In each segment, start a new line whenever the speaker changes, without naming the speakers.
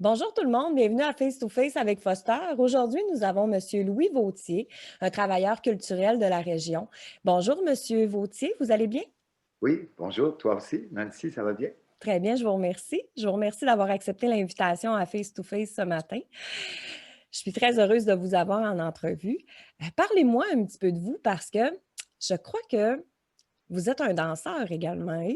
Bonjour tout le monde, bienvenue à Face to Face avec Foster. Aujourd'hui, nous avons Monsieur Louis Vautier, un travailleur culturel de la région. Bonjour Monsieur Vautier, vous allez bien?
Oui, bonjour, toi aussi, Nancy, ça va bien?
Très bien, je vous remercie. Je vous remercie d'avoir accepté l'invitation à Face to Face ce matin. Je suis très heureuse de vous avoir en entrevue. Parlez-moi un petit peu de vous parce que je crois que vous êtes un danseur également, hein?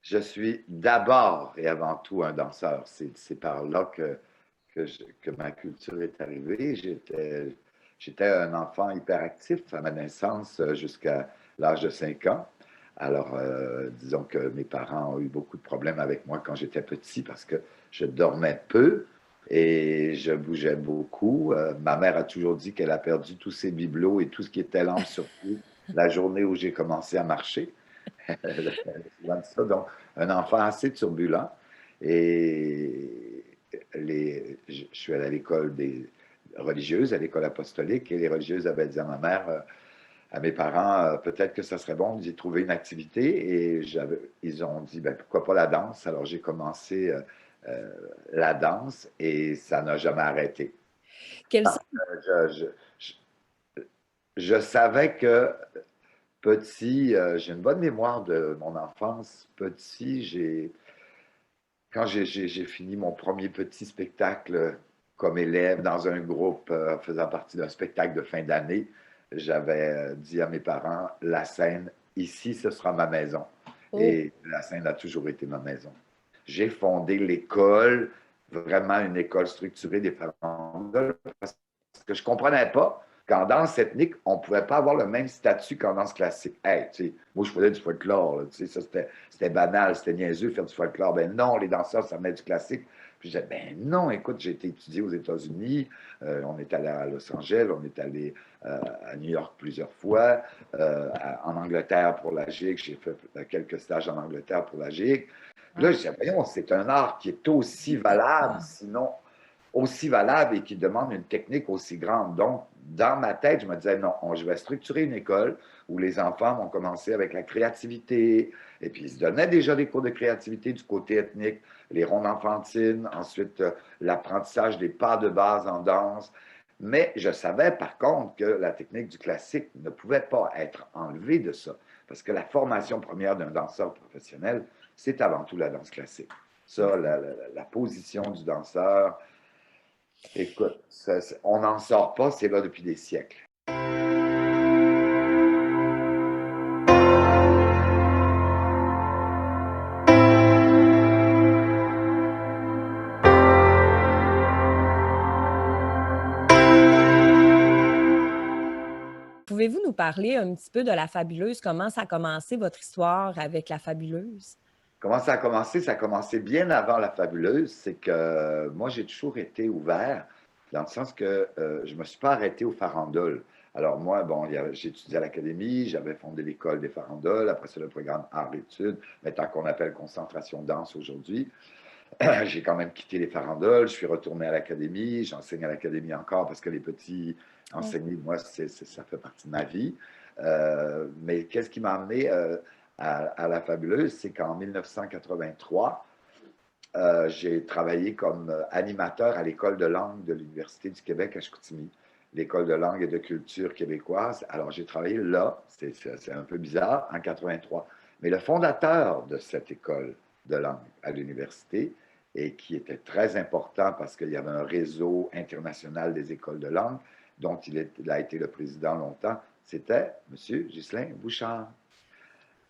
Je suis d'abord et avant tout un danseur. C'est par là que ma culture est arrivée. J'étais un enfant hyperactif à ma naissance jusqu'à l'âge de 5 ans. Alors, disons que mes parents ont eu beaucoup de problèmes avec moi quand j'étais petit parce que je dormais peu et je bougeais beaucoup. Ma mère a toujours dit qu'elle a perdu tous ses bibelots et tout ce qui était lampe sur pied la journée où j'ai commencé à marcher. Souvent ça. Donc, un enfant assez turbulent. Et je suis allé à l'école des religieuses, à l'école apostolique, et les religieuses avaient dit à ma mère, à mes parents, peut-être que ça serait bon d'y trouver une activité. Et ils ont dit, ben, pourquoi pas la danse? Alors, j'ai commencé euh, la danse et ça n'a jamais arrêté.
Quels
Parce
sont...
que je savais que petit, j'ai une bonne mémoire de mon enfance. Petit, quand j'ai fini mon premier petit spectacle comme élève dans un groupe faisant partie d'un spectacle de fin d'année, j'avais dit à mes parents, la scène, ici, ce sera ma maison.
Oh,
Et la scène a toujours été ma maison. J'ai fondé l'école, vraiment une école structurée des farandoles, parce que je ne comprenais pas qu'en danse ethnique, on ne pouvait pas avoir le même statut qu'en danse classique. Hey, tu sais, moi, je faisais du folklore. Là, tu sais, ça, c'était banal, c'était niaiseux faire du folklore. Ben non, les danseurs, ça met du classique. Puis je disais, ben non, écoute, j'ai été étudié aux États-Unis, on est allé à Los Angeles, on est allé à New York plusieurs fois, en Angleterre pour la gigue, j'ai fait quelques stages en Angleterre pour la gigue. Puis là, je disais, voyons, c'est un art qui est aussi valable, sinon aussi valable et qui demande une technique aussi grande. Donc, dans ma tête, je me disais, non, je vais structurer une école où les enfants vont commencer avec la créativité. Et puis, ils se donnaient déjà des cours de créativité du côté ethnique, les rondes enfantines, ensuite l'apprentissage des pas de base en danse. Mais je savais par contre que la technique du classique ne pouvait pas être enlevée de ça, parce que la formation première d'un danseur professionnel, c'est avant tout la danse classique. Ça, la position du danseur, écoute, on n'en sort pas, c'est là depuis des siècles.
pouvez-vous nous parler un petit peu de la Fabuleuse? Comment ça a commencé votre histoire avec la Fabuleuse?
Comment ça a commencé? Ça a commencé bien avant la fabuleuse. C'est que moi, j'ai toujours été ouvert, dans le sens que je ne me suis pas arrêté aux farandoles. Alors moi, bon, j'ai étudié à l'académie, j'avais fondé l'école des farandoles, après c'est le programme Art-Études, maintenant qu'on appelle concentration danse aujourd'hui. J'ai quand même quitté les farandoles, je suis retourné à l'académie, j'enseigne à l'académie encore parce que les petits
Oh.
enseigner, moi, ça fait partie de ma vie. Mais qu'est-ce qui m'a amené à la fabuleuse, c'est qu'en 1983, j'ai travaillé comme animateur à l'école de langue de l'Université du Québec à Chicoutimi, l'école de langue et de culture québécoise. Alors, j'ai travaillé là, c'est un peu bizarre, en 83. Mais le fondateur de cette école de langue à l'université, et qui était très important parce qu'il y avait un réseau international des écoles de langue, dont il a été le président longtemps, c'était M. Ghislain Bouchard.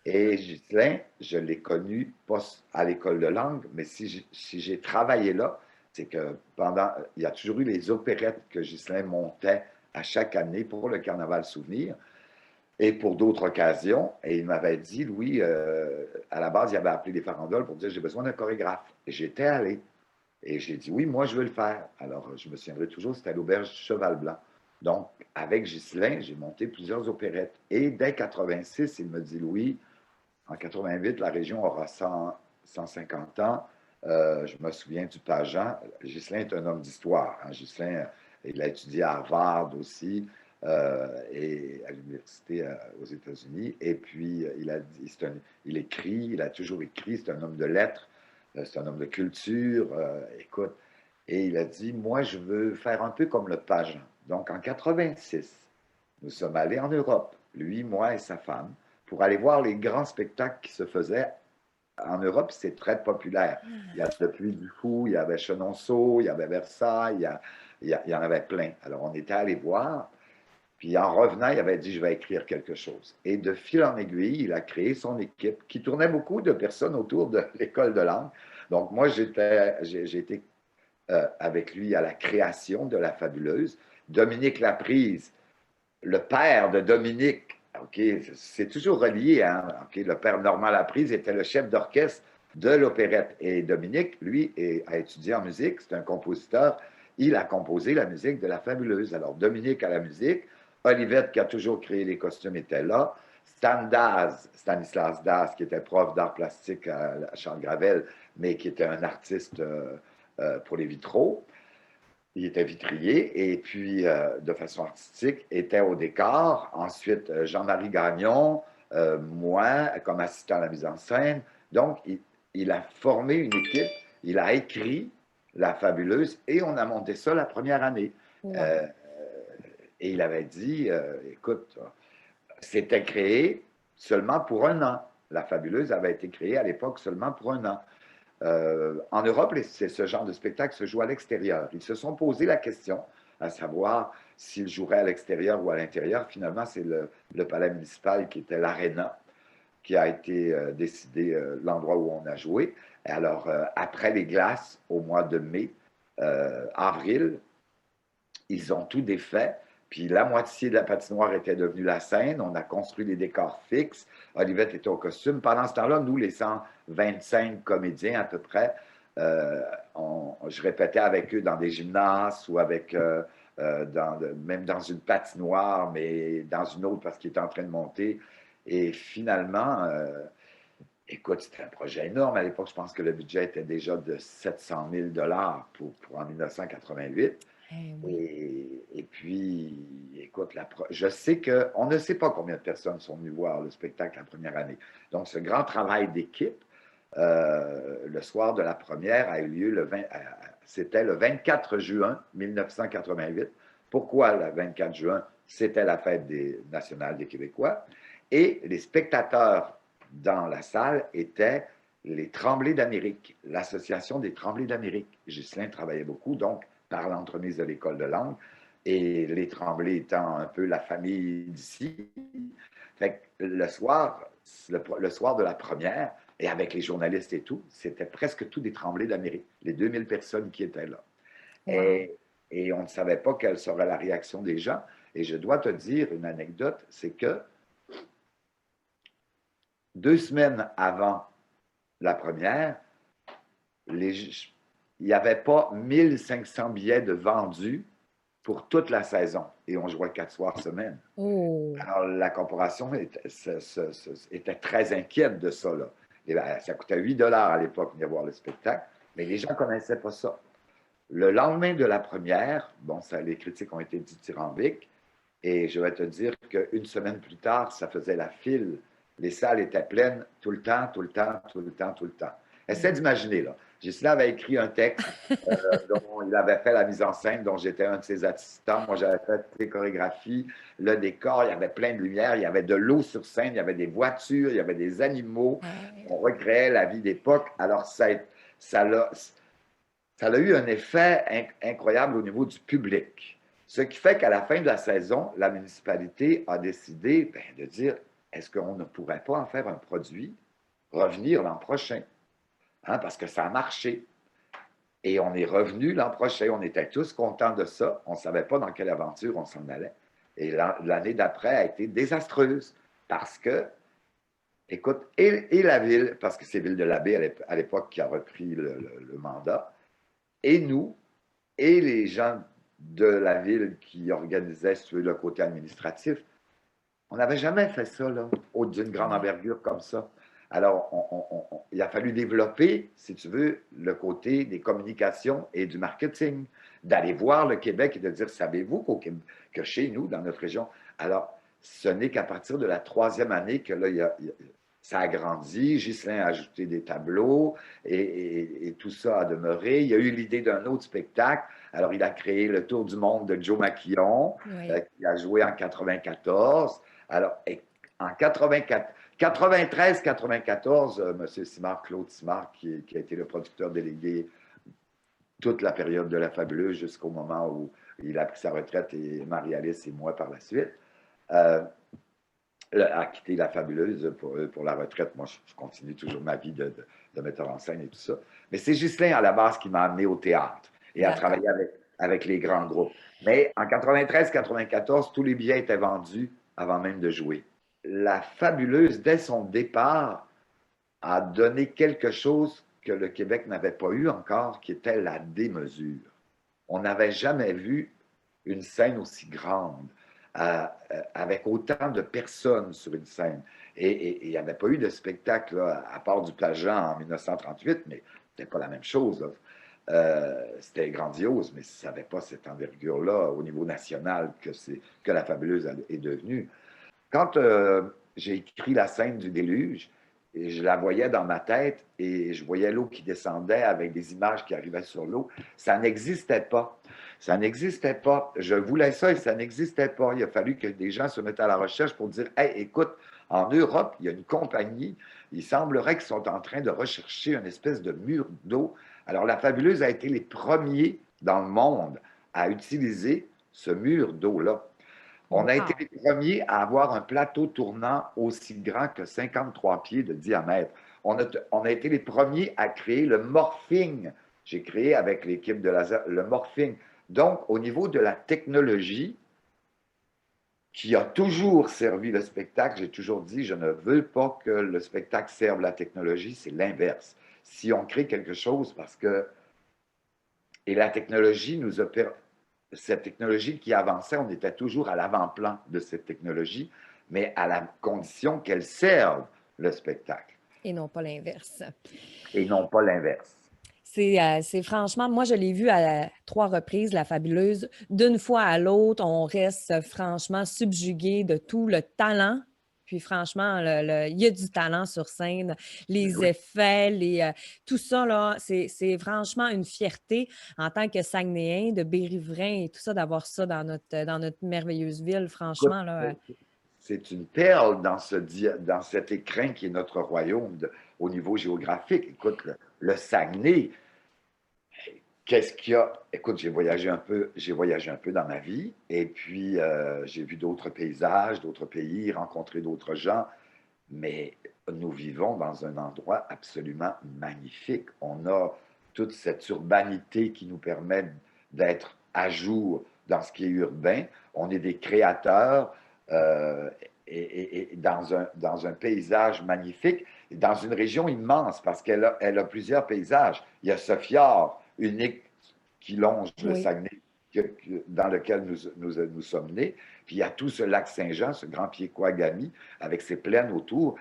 Et Ghislain, je l'ai connu pas à l'école de langue, mais si j'ai travaillé là, c'est que il y a toujours eu les opérettes que Ghislain montait à chaque année pour le Carnaval Souvenir et pour d'autres occasions. Et il m'avait dit, Louis, à la base, il avait appelé les farandoles pour dire, j'ai besoin d'un chorégraphe. Et j'étais allé. Et j'ai dit, oui, moi, je veux le faire. Alors, je me souviendrai toujours, c'était à l'auberge Cheval Blanc. Donc, avec Ghislain, j'ai monté plusieurs opérettes. Et dès 86, il me dit, Louis, en 88, la région aura 150 ans. Je me souviens du pageant. Ghislain est un homme d'histoire. Hein. Ghislain, il a étudié à Harvard aussi et à l'université aux États-Unis. Et puis, il écrit, il a toujours écrit. C'est un homme de lettres, c'est un homme de culture. Écoute, Et il a dit, moi, je veux faire un peu comme le pageant. Donc, en 86, nous sommes allés en Europe, lui, moi et sa femme, pour aller voir les grands spectacles qui se faisaient en Europe. C'est très populaire. Il y a le Puy du Fou, il y avait Chenonceau, il y avait Versailles, il y en avait plein. Alors, on était allés voir. Puis en revenant, il avait dit, je vais écrire quelque chose. Et de fil en aiguille, il a créé son équipe qui tournait beaucoup de personnes autour de l'école de langue. Donc moi, j'ai été avec lui à la création de La Fabuleuse. Dominique Laprise, le père de Dominique, OK, c'est toujours relié, hein? OK, le père Normand Laprise était le chef d'orchestre de l'opérette. Et Dominique, lui, a étudié en musique, c'est un compositeur. Il a composé la musique de La Fabuleuse. Alors, Dominique à la musique, Olivette, qui a toujours créé les costumes, était là. Stanislas Daz, qui était prof d'art plastique à Charles Gravel, mais qui était un artiste pour les vitraux. Il était vitrier et puis, de façon artistique, était au décor. Ensuite, Jean-Marie Gagnon, moi, comme assistant à la mise en scène. Donc, il a formé une équipe, il a écrit La Fabuleuse et on a monté ça la première année.
Wow.
Euh, et il avait dit, écoute, c'était créé seulement pour un an. La Fabuleuse avait été créée à l'époque seulement pour un an. En Europe, ce genre de spectacle se joue à l'extérieur. Ils se sont posé la question, à savoir s'ils joueraient à l'extérieur ou à l'intérieur. Finalement, c'est le palais municipal qui était l'aréna qui a été décidé l'endroit où on a joué. Alors, après les glaces, au mois de mai, avril, ils ont tout défait. Puis la moitié de la patinoire était devenue la scène. On a construit des décors fixes. Olivette était au costume. Pendant ce temps-là, nous, les 125 comédiens à peu près, je répétais avec eux dans des gymnases ou avec, même dans une patinoire, mais dans une autre parce qu'ils étaient en train de monter. Et finalement, écoute, c'était un projet énorme. À l'époque, je pense que le budget était déjà de 700 000 pour en 1988.
Eh oui.
Et puis, écoute, je sais qu'on ne sait pas combien de personnes sont venues voir le spectacle la première année. Donc, ce grand travail d'équipe, le soir de la première, a eu lieu c'était le 24 juin 1988. Pourquoi le 24 juin? C'était la fête nationale des Québécois. Et les spectateurs dans la salle étaient les Tremblés d'Amérique, l'Association des Tremblés d'Amérique. Ghislain travaillait beaucoup, donc, par l'entremise de l'école de langue, et les Tremblés étant un peu la famille d'ici. Fait que le soir de la première, et avec les journalistes et tout, c'était presque tous des Tremblés d'Amérique, les 2000 personnes qui étaient là.
Wow.
Et on ne savait pas quelle serait la réaction des gens. Et je dois te dire une anecdote, c'est que 2 semaines avant la première, il n'y avait pas 1500 billets de vendus pour toute la saison. Et on jouait 4 soirs semaine.
Oh.
Alors, la corporation était très inquiète de ça. Là. Et ça coûtait 8 à l'époque venir voir le spectacle, mais les gens ne connaissaient pas ça. Le lendemain de la première, bon, les critiques ont été dithyrambiques, et je vais te dire qu'une semaine plus tard, ça faisait la file. Les salles étaient pleines tout le temps, tout le temps, tout le temps, tout le temps. Essaie d'imaginer, là. Ghislain avait écrit un texte dont il avait fait la mise en scène, dont j'étais un de ses assistants. Moi, j'avais fait les chorégraphies, le décor, il y avait plein de lumière, il y avait de l'eau sur scène, il y avait des voitures, il y avait des animaux. On recréait la vie d'époque. Alors, ça a eu un effet incroyable au niveau du public. Ce qui fait qu'à la fin de la saison, la municipalité a décidé de dire, est-ce qu'on ne pourrait pas en faire un produit, revenir l'an prochain? Hein, parce que ça a marché. Et on est revenu l'an prochain. On était tous contents de ça. On ne savait pas dans quelle aventure on s'en allait. Et l'année d'après a été désastreuse parce que, écoute, et la ville, parce que c'est Ville-de-la-Baie à l'époque qui a repris le mandat, et nous, et les gens de la ville qui organisaient le côté administratif, on n'avait jamais fait ça, là, d'une grande envergure comme ça. Alors, il a fallu développer, si tu veux, le côté des communications et du marketing, d'aller voir le Québec et de dire, savez-vous que chez nous, dans notre région, alors, ce n'est qu'à partir de la 3e année que là, ça a grandi. Ghislain a ajouté des tableaux et tout ça a demeuré. Il y a eu l'idée d'un autre spectacle. Alors, il a créé le Tour du monde de Joe Maquillon,
Oui.
qui a joué en 94. Alors, en 84, 93-94, M. Simard, Claude Simard, qui a été le producteur délégué toute la période de La Fabuleuse jusqu'au moment où il a pris sa retraite, et Marie-Alice et moi par la suite, euh, a quitté La Fabuleuse pour la retraite. Moi, je continue toujours ma vie de metteur en scène et tout ça. Mais c'est Ghislain, à la base, qui m'a amené au théâtre et à
D'accord.
travailler avec les grands groupes. Mais en 93-94, tous les billets étaient vendus avant même de jouer. La Fabuleuse, dès son départ, a donné quelque chose que le Québec n'avait pas eu encore, qui était la démesure. On n'avait jamais vu une scène aussi grande, avec autant de personnes sur une scène. Et il n'y avait pas eu de spectacle, là, à part du Pageant en 1938, mais c'était pas la même chose. C'était grandiose, mais ça n'avait pas cette envergure-là au niveau national que la Fabuleuse est devenue. Quand j'ai écrit la scène du déluge, et je la voyais dans ma tête et je voyais l'eau qui descendait avec des images qui arrivaient sur l'eau, ça n'existait pas. Ça n'existait pas. Je voulais ça et ça n'existait pas. Il a fallu que des gens se mettent à la recherche pour dire, hey, écoute, en Europe, il y a une compagnie, il semblerait qu'ils sont en train de rechercher une espèce de mur d'eau. Alors, la Fabuleuse a été les premiers dans le monde à utiliser ce mur d'eau-là. On a été
Wow.
les premiers à avoir un plateau tournant aussi grand que 53 pieds de diamètre. On a été les premiers à créer le morphing. J'ai créé avec l'équipe de laser le morphing. Donc, au niveau de la technologie, qui a toujours servi le spectacle, j'ai toujours dit, je ne veux pas que le spectacle serve la technologie, c'est l'inverse. Si on crée quelque chose parce que... Et la technologie nous a cette technologie qui avançait, on était toujours à l'avant-plan de cette technologie, mais à la condition qu'elle serve le spectacle
Et non pas l'inverse.
et non pas l'inverse.
C'est franchement, moi, je l'ai vu à 3 reprises, La Fabuleuse. D'une fois à l'autre, on reste franchement subjugué de tout le talent. Puis franchement, il y a du talent sur scène, les effets, tout ça, là, c'est franchement une fierté en tant que Saguenayen, de Berry-Riverain et tout ça, d'avoir ça dans notre merveilleuse ville,
Écoute,
franchement, là.
c'est une perle dans cet écrin qui est notre royaume au niveau géographique. Écoute, le Saguenay, qu'est-ce qu'il y a? Écoute, j'ai voyagé un peu dans ma vie et puis j'ai vu d'autres paysages, d'autres pays, rencontré d'autres gens, mais nous vivons dans un endroit absolument magnifique. On a toute cette urbanité qui nous permet d'être à jour dans ce qui est urbain. On est des créateurs et dans un paysage magnifique, dans une région immense parce elle a plusieurs paysages. Il y a ce fjord unique qui longe le
Oui.
Saguenay, dans lequel nous sommes nés. Puis il y a tout ce lac Saint-Jean, ce grand Pied-Kouagami, avec ses plaines autour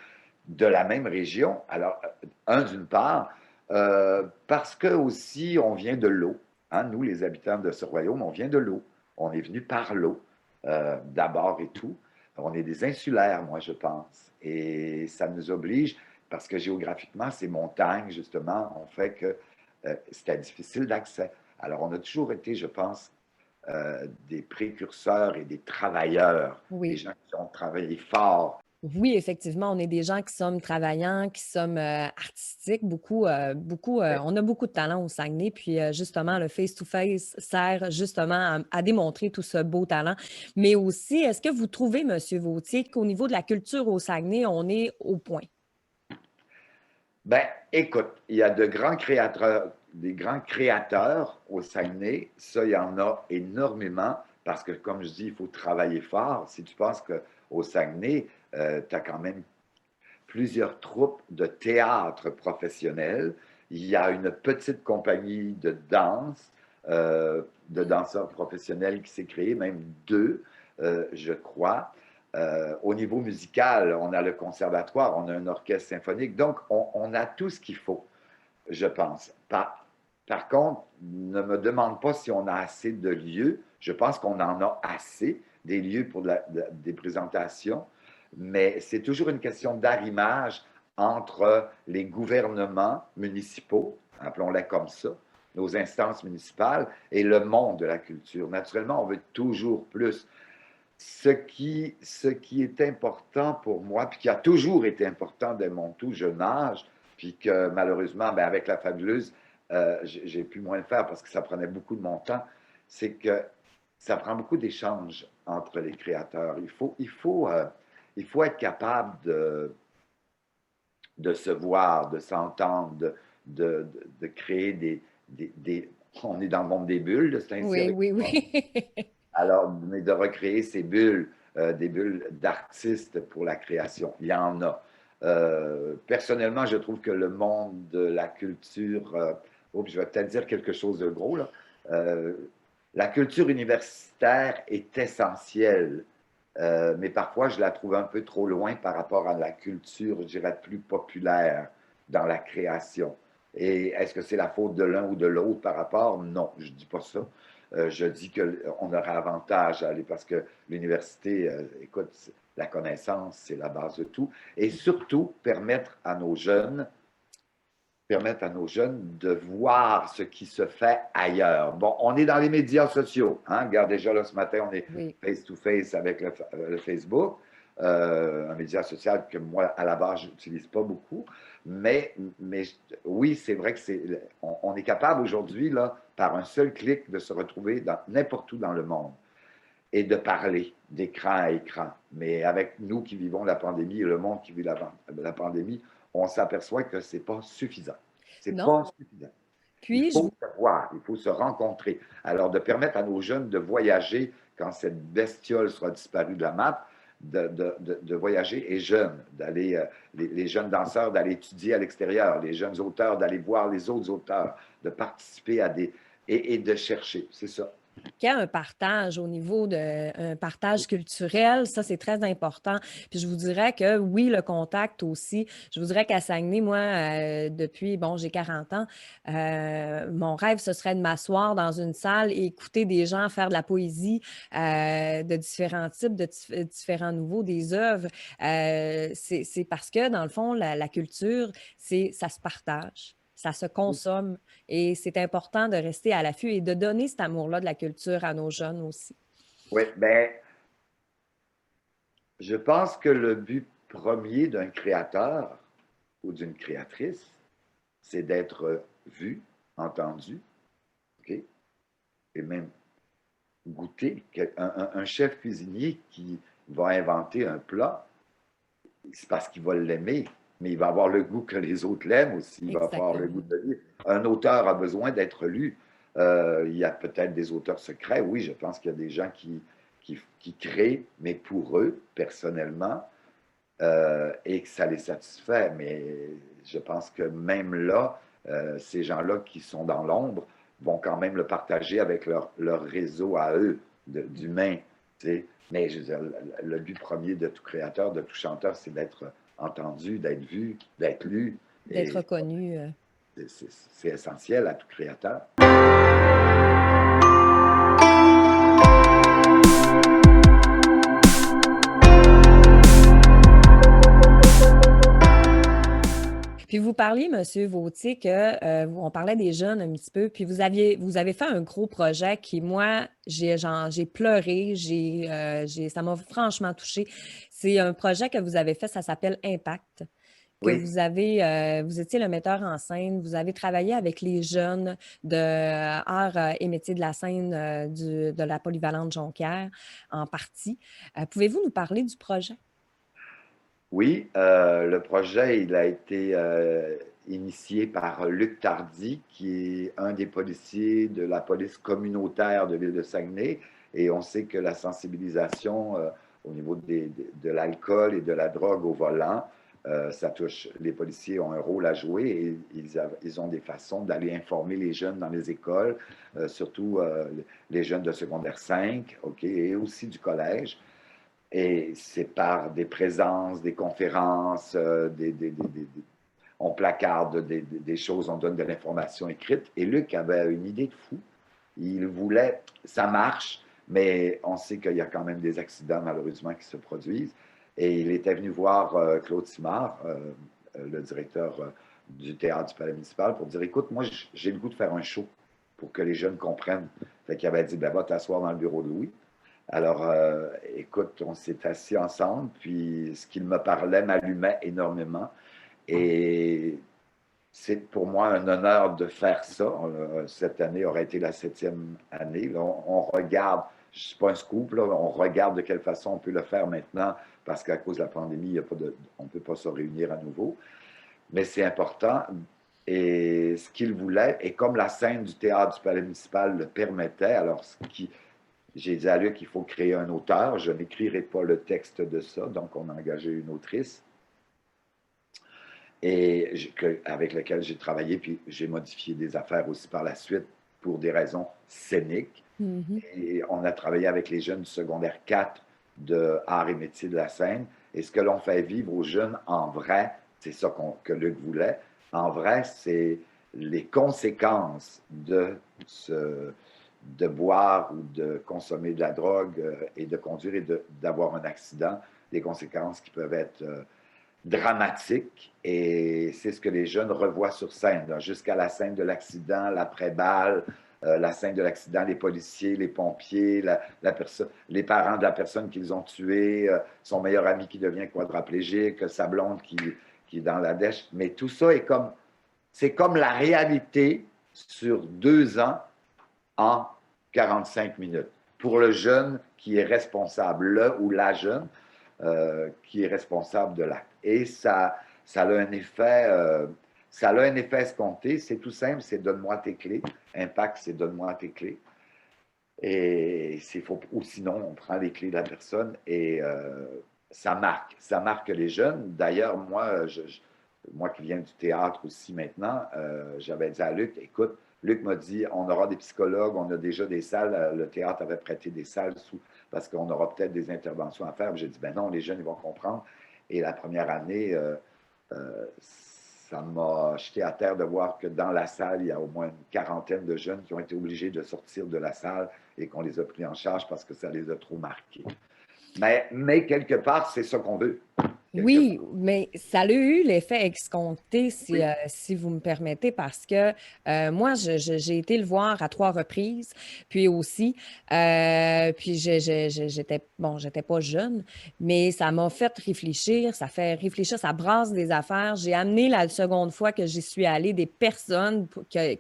de la même région. Alors, d'une part, parce que aussi on vient de l'eau. Hein, nous, les habitants de ce royaume, on vient de l'eau. On est venu par l'eau, d'abord et tout. On est des insulaires, moi, je pense. Et ça nous oblige, parce que géographiquement, ces montagnes, justement, ont fait que c'était difficile d'accès. Alors, on a toujours été, je pense, des précurseurs et des travailleurs, des
Oui.
gens qui ont travaillé fort.
Oui, effectivement, on est des gens qui sommes travaillants, qui sommes artistiques, on a beaucoup de talent au Saguenay, puis justement, le face-to-face sert justement à démontrer tout ce beau talent. Mais aussi, est-ce que vous trouvez, Monsieur Vautier, qu'au niveau de la culture au Saguenay, on est au point?
Ben, écoute, il y a des grands créateurs au Saguenay. Ça, il y en a énormément parce que, comme je dis, il faut travailler fort. Si tu penses qu'au Saguenay, tu as quand même plusieurs troupes de théâtre professionnels. Il y a une petite compagnie de danse, de danseurs professionnels qui s'est créée, même deux, je crois. Au niveau musical, on a le conservatoire, on a un orchestre symphonique, donc on a tout ce qu'il faut, je pense. Par contre, ne me demande pas si on a assez de lieux. Je pense qu'on en a assez, des lieux pour des présentations. mais c'est toujours une question d'arrimage entre les gouvernements municipaux, appelons-les comme ça, nos instances municipales, et le monde de la culture. Naturellement, on veut toujours plus. Ce qui est important pour moi, puis qui a toujours été important dès mon tout jeune âge, puis que malheureusement, ben, avec la fabuleuse, j'ai pu moins le faire parce que ça prenait beaucoup de mon temps, c'est que ça prend beaucoup d'échanges entre les créateurs. Il faut être capable de se voir, de s'entendre, de créer On est dans le monde des bulles, c'est ainsi
Oui,
avec
oui,
moi.
oui.
Alors, mais de recréer ces bulles, des bulles d'artistes pour la création, il y en a. Personnellement, je trouve que le monde de la culture, oups, je vais peut-être dire quelque chose de gros, là. Euh, la culture universitaire est essentielle, mais parfois je la trouve un peu trop loin par rapport à la culture, je dirais, plus populaire dans la création. Et est-ce que c'est la faute de l'un ou de l'autre par rapport? Non, je ne dis pas ça. Je dis qu'on aurait avantage à aller parce que l'université, écoute, la connaissance, c'est la base de tout. Et surtout, permettre à nos jeunes de voir ce qui se fait ailleurs. Bon, on est dans les médias sociaux. Hein? Regarde, déjà là, ce matin, on est
Oui.
face-to-face avec le Facebook, un média social que moi, à la base, je n'utilise pas beaucoup. Mais oui, c'est vrai que on est capable aujourd'hui, là, par un seul clic, de se retrouver n'importe où dans le monde et de parler d'écran à écran. Mais avec nous qui vivons la pandémie et le monde qui vit la pandémie, on s'aperçoit que ce n'est pas suffisant. C'est
Non.
pas suffisant. Il
Puis,
faut se voir, il faut se rencontrer. Alors, de permettre à nos jeunes de voyager quand cette bestiole sera disparue de la map, de voyager, et jeunes, d'aller, les jeunes danseurs d'aller étudier à l'extérieur, les jeunes auteurs d'aller voir les autres auteurs, de participer à et de chercher, c'est ça.
qu'il y a un partage au niveau d'un partage culturel, ça, c'est très important. Puis je vous dirais que oui, le contact aussi. Je vous dirais qu'à Saguenay, moi, depuis, bon, j'ai 40 ans, mon rêve, ce serait de m'asseoir dans une salle et écouter des gens faire de la poésie de différents types, de différents niveaux, des œuvres. C'est parce que, dans le fond, la culture, ça se partage. Ça se consomme et c'est important de rester à l'affût et de donner cet amour-là de la culture à nos jeunes aussi.
Oui, ben, je pense que le but premier d'un créateur ou d'une créatrice, c'est d'être vu, entendu, OK? Et même goûté. Un chef cuisinier qui va inventer un plat, c'est parce qu'il va l'aimer, mais il va avoir le goût que les autres l'aiment aussi. Il va avoir le goût
Exactement.
de le lire. Un auteur a besoin d'être lu. Il y a peut-être des auteurs secrets. Oui, je pense qu'il y a des gens qui créent, mais pour eux, personnellement, et que ça les satisfait. Mais je pense que même là, ces gens-là qui sont dans l'ombre vont quand même le partager avec leur réseau à eux d'humains. Mais je veux dire, le but premier de tout créateur, de tout chanteur, c'est d'être entendu, d'être vu, d'être lu.
D'être
Et
reconnu.
c'est essentiel à tout créateur.
Puis vous parliez, M. Vautier, on parlait des jeunes un petit peu, puis vous avez fait un gros projet qui, moi, j'ai pleuré, ça m'a franchement touchée. C'est un projet que vous avez fait, ça s'appelle Impact, que
Oui,
vous étiez le metteur en scène, vous avez travaillé avec les jeunes de arts et métiers de la scène de la polyvalente Jonquière en partie. Pouvez-vous nous parler du projet?
oui, le projet, il a été initié par Luc Tardy, qui est un des policiers de la police communautaire de l'île de Saguenay. Et on sait que la sensibilisation au niveau de l'alcool et de la drogue au volant, ça touche, les policiers ont un rôle à jouer et ils ont des façons d'aller informer les jeunes dans les écoles, surtout les jeunes de secondaire 5, OK, et aussi du collège. Et c'est par des présences, des conférences, on placarde des choses, on donne de l'information écrite. Et Luc avait une idée de fou. Il voulait, ça marche, mais on sait qu'il y a quand même des accidents malheureusement qui se produisent. Et il était venu voir Claude Simard, le directeur du théâtre du Palais municipal, pour dire, écoute, moi, j'ai le goût de faire un show pour que les jeunes comprennent. Fait qu'il avait dit, ben, va t'asseoir dans le bureau de Louis. Alors, écoute, on s'est assis ensemble, puis ce qu'il me parlait m'allumait énormément. Et c'est pour moi un honneur de faire ça. Cette année aurait été la 7e année. Là, on regarde, je ne pas un scoop, là, on regarde de quelle façon on peut le faire maintenant, parce qu'à cause de la pandémie, on ne peut pas se réunir à nouveau. Mais c'est important. Et ce qu'il voulait, et comme la scène du théâtre du Palais municipal le permettait, alors j'ai dit à Luc qu'il faut créer un auteur. Je n'écrirai pas le texte de ça, donc on a engagé une autrice avec laquelle j'ai travaillé, puis j'ai modifié des affaires aussi par la suite pour des raisons scéniques.
Mhm.
Et on a travaillé avec les jeunes du secondaire 4 de Arts et métiers de la scène. Et ce que l'on fait vivre aux jeunes en vrai, c'est ça que Luc voulait, en vrai, c'est les conséquences de boire ou de consommer de la drogue et de conduire et d'avoir un accident, des conséquences qui peuvent être dramatique et c'est ce que les jeunes revoient sur scène, jusqu'à la scène de l'accident, l'après-balle, la scène de l'accident, les policiers, les pompiers, les parents de la personne qu'ils ont tuée, son meilleur ami qui devient quadraplégique, sa blonde qui est dans la dèche. Mais tout ça c'est comme la réalité sur 2 ans en 45 minutes. Pour le jeune qui est responsable, le ou la jeune, qui est responsable de l'acte. Et ça a un effet, ça a un effet escompté. C'est tout simple, c'est donne-moi tes clés. Impact, c'est donne-moi tes clés. Et ou sinon, on prend les clés de la personne et ça marque les jeunes. D'ailleurs, moi qui viens du théâtre aussi maintenant, j'avais dit à Luc, écoute, Luc m'a dit, on aura des psychologues, on a déjà des salles, le théâtre avait prêté des salles parce qu'on aura peut-être des interventions à faire. J'ai dit, ben non, les jeunes, ils vont comprendre. Et la première année, ça m'a jeté à terre de voir que dans la salle, il y a au moins une quarantaine de jeunes qui ont été obligés de sortir de la salle et qu'on les a pris en charge parce que ça les a trop marqués. Mais quelque part, c'est ça qu'on veut.
Oui, mais ça a eu l'effet escompté,
Oui.
si vous me permettez, parce que moi, j'ai été le voir à 3 reprises, puis aussi, puis j'étais pas jeune, mais ça m'a fait réfléchir, ça fait réfléchir, ça brasse des affaires. J'ai amené la seconde fois que j'y suis allée des personnes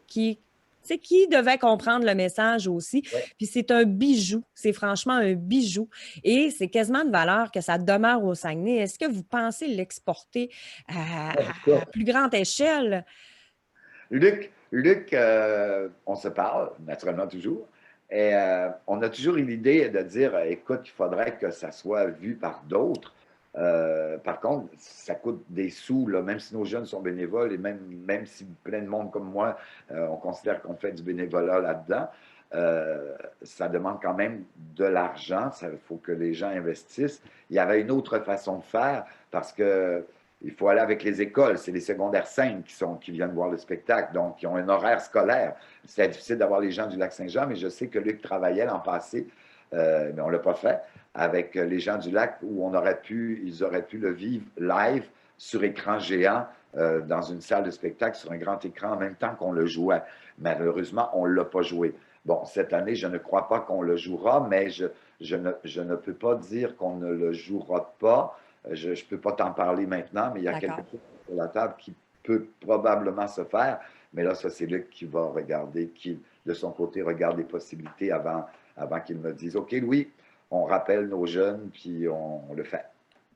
qui devaient comprendre le message aussi.
Ouais.
Puis c'est un bijou, c'est franchement un bijou. Et c'est quasiment de valeur que ça demeure au Saguenay. Est-ce que vous pensez l'exporter à plus grande échelle?
Luc, on se parle, naturellement toujours, et on a toujours eu l'idée de dire, écoute, il faudrait que ça soit vu par d'autres. Par contre, ça coûte des sous, là, même si nos jeunes sont bénévoles et même si plein de monde comme moi, on considère qu'on fait du bénévolat là-dedans, ça demande quand même de l'argent. Il faut que les gens investissent. Il y avait une autre façon de faire parce que il faut aller avec les écoles. C'est les secondaires 5 qui viennent voir le spectacle, donc qui ont un horaire scolaire. C'est difficile d'avoir les gens du Lac-Saint-Jean, mais je sais que Luc travaillait l'an passé, mais on ne l'a pas fait, avec les gens du Lac où ils auraient pu le vivre live sur écran géant dans une salle de spectacle, sur un grand écran en même temps qu'on le jouait. Malheureusement, on ne l'a pas joué. Bon, cette année, je ne crois pas qu'on le jouera, mais je ne peux pas dire qu'on ne le jouera pas. Je ne peux pas t'en parler maintenant, mais il y a quelque
D'accord.
chose sur la table qui peut probablement se faire. Mais là, ça, c'est Luc qui va regarder, qui, de son côté, regarde les possibilités avant qu'il me dise, OK, Louis, on rappelle nos jeunes, puis on le fait.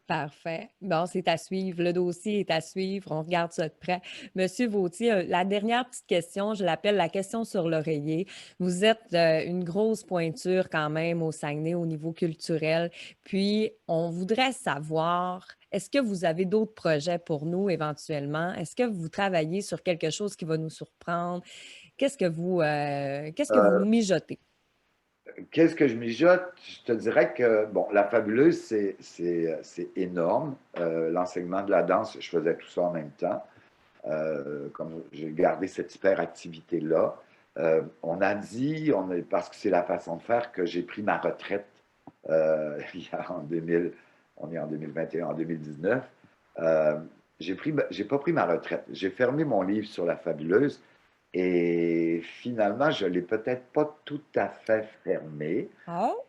Parfait. Bon, c'est à suivre. Le dossier est à suivre. On regarde ça de près. Monsieur Vautier, la dernière petite question, je l'appelle la question sur l'oreiller. Vous êtes une grosse pointure quand même au Saguenay au niveau culturel. Puis, on voudrait savoir, est-ce que vous avez d'autres projets pour nous éventuellement? Est-ce que vous travaillez sur quelque chose qui va nous surprendre? Qu'est-ce que vous
Euh,
mijotez?
Qu'est-ce que je mijote? Je te dirais que, bon, la fabuleuse, c'est énorme. L'enseignement de la danse, je faisais tout ça en même temps. Comme j'ai gardé cette hyperactivité-là. On a dit, parce que c'est la façon de faire, que j'ai pris ma retraite en 2000. on est en 2021, en 2019, j'ai pas pris ma retraite. J'ai fermé mon livre sur la fabuleuse et finalement, je l'ai peut-être pas tout à fait fermé.
Oh!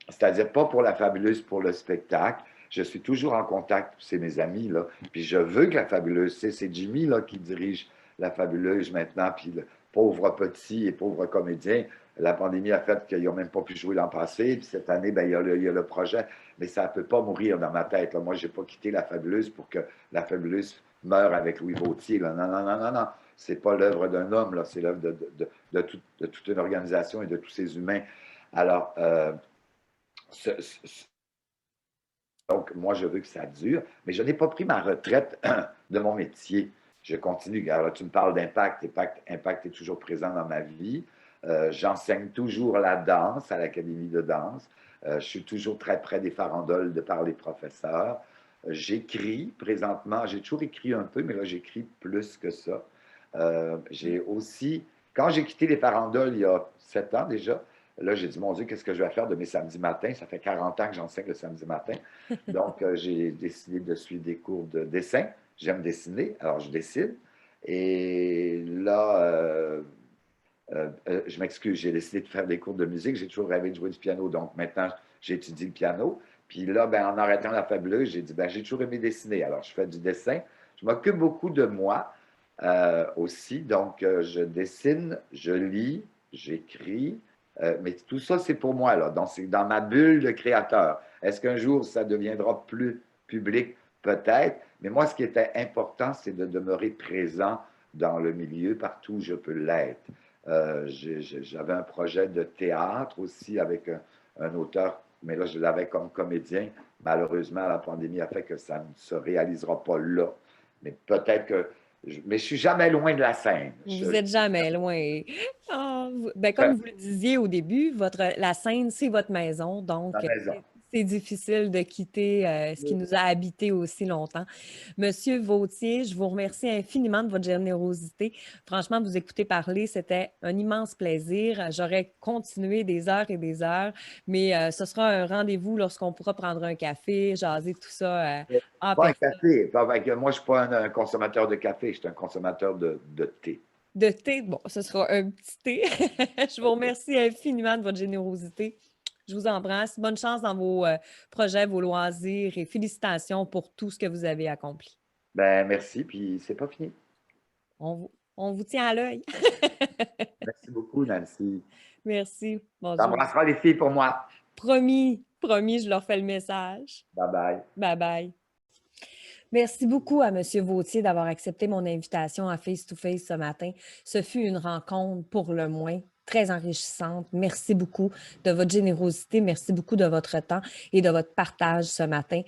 C'est-à-dire pas pour la fabuleuse, pour le spectacle. Je suis toujours en contact, c'est mes amis, là. Puis je veux que la fabuleuse, c'est Jimmy, là, qui dirige la fabuleuse maintenant, puis le pauvre petit et pauvre comédien. La pandémie a fait qu'ils n'ont même pas pu jouer l'an passé. Puis cette année, ben, il y a le projet. Mais ça ne peut pas mourir dans ma tête, là. Moi, je n'ai pas quitté la fabuleuse pour que la fabuleuse meure avec Louis Vautier, là. Non, non, non, non, non. C'est pas l'œuvre d'un homme, là. C'est l'œuvre de toute une organisation et de tous ces humains. Alors, donc, moi, je veux que ça dure, mais je n'ai pas pris ma retraite de mon métier. Je continue. Alors, tu me parles d'impact. Impact est toujours présent dans ma vie. J'enseigne toujours la danse à l'Académie de danse. Je suis toujours très près des farandoles de par les professeurs. J'écris présentement. J'ai toujours écrit un peu, mais là, j'écris plus que ça. J'ai aussi, quand j'ai quitté les farandoles il y a 7 ans déjà, là, j'ai dit, mon Dieu, qu'est-ce que je vais faire de mes samedis matins? Ça fait 40 ans que j'enseigne le samedi matin. Donc, j'ai décidé de suivre des cours de dessin. J'aime dessiner, alors je dessine. Et là, je m'excuse, j'ai décidé de faire des cours de musique. J'ai toujours rêvé de jouer du piano. Donc, maintenant, j'étudie le piano. Puis là, ben, en arrêtant la fabuleuse, j'ai dit, ben, j'ai toujours aimé dessiner. Alors, je fais du dessin. Je m'occupe beaucoup de moi aussi. Donc, je dessine, je lis, j'écris. Mais tout ça, c'est pour moi, là. Donc, c'est dans ma bulle de créateur. Est-ce qu'un jour, ça deviendra plus public? Peut-être. Mais moi, ce qui était important, c'est de demeurer présent dans le milieu, partout où je peux l'être. J'avais un projet de théâtre aussi avec un auteur, mais là, je l'avais comme comédien. Malheureusement, la pandémie a fait que ça ne se réalisera pas là. Mais peut-être que mais je suis jamais loin de la scène.
Vous n'êtes jamais loin. Ah, ben, comme vous le disiez au début, la scène, c'est votre maison, donc
la maison.
c'est difficile de quitter ce qui nous a habités aussi longtemps. Monsieur Vautier, je vous remercie infiniment de votre générosité. Franchement, vous écouter parler, c'était un immense plaisir. J'aurais continué des heures et des heures, mais ce sera un rendez-vous lorsqu'on pourra prendre un café, jaser tout ça en
Pas un
personne.
café. Moi, je ne suis pas un consommateur de café, je suis un consommateur de thé.
De thé, bon, ce sera un petit thé. Je vous remercie infiniment de votre générosité. Je vous embrasse. Bonne chance dans vos projets, vos loisirs et félicitations pour tout ce que vous avez accompli.
Ben, merci, puis c'est pas fini.
On vous tient à l'œil.
Merci beaucoup, Nancy.
Merci.
T'embrasseras les filles pour moi.
Promis, promis, je leur fais le message.
Bye bye.
Bye bye. Merci beaucoup à M. Vautier d'avoir accepté mon invitation à Face to Face ce matin. Ce fut une rencontre pour le moins très enrichissante. Merci beaucoup de votre générosité. Merci beaucoup de votre temps et de votre partage ce matin.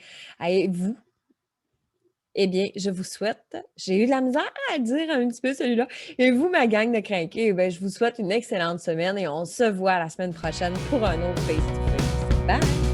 Et vous, eh bien, je vous souhaite, j'ai eu de la misère à le dire un petit peu celui-là, et vous, ma gang de crinqués, eh je vous souhaite une excellente semaine et on se voit la semaine prochaine pour un autre Face to Face. Bye!